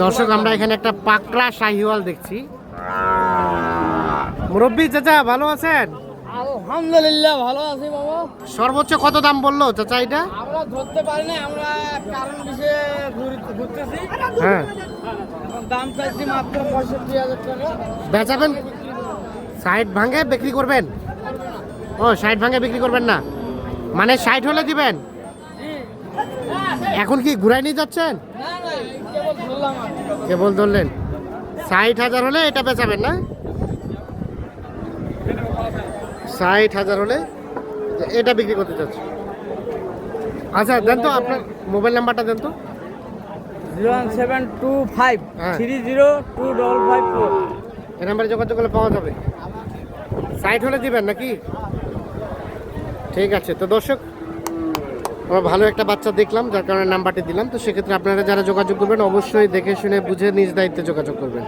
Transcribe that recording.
দর্শক আমরা এখানে একটা পাকড়া শাহিওয়াল দেখছি। মুরব্বী চাচা ভালো আছেন? আলহামদুলিল্লাহ ভালো আছি বাবা। সর্বোচ্চ কত দাম বললো চাচা এটা? আমরা ধরতে পারি না, আমরা কারণ বিষয়ে ঘুরতেছি। হ্যাঁ, দাম চাইছি মাত্র 65,000 টাকা। বেচাবেন? 60 ভাঙে বিক্রি করবেন? ও 60 ভাঙে বিক্রি করবেন না, মানে 60 হলে দিবেন? এখন কি ঘুরাই নিয়ে যাচ্ছেন? না না, কেবল ধরলাম আর কি। কেবল ধরলেন। 60,000 হলে এটা বেচাবেন না? 60,000 হলে এটা বিক্রি করতে চাচ্ছি। আচ্ছা দেন তো আপনার মোবাইল নাম্বারটা দেন তো। 01725 হ্যাঁ। 302554। এই নাম্বারে যোগাযোগ করলে পাওয়া যাবে। 60 হলে দিবেন নাকি? ঠিক আছে। তো দর্শক আমরা ভালো একটা বাচ্চা দেখলাম, যার কারণে নাম্বারটি দিলাম। তো সেক্ষেত্রে আপনারা যারা যোগাযোগ করবেন অবশ্যই দেখে শুনে বুঝে নিজ দায়িত্বে যোগাযোগ করবেন।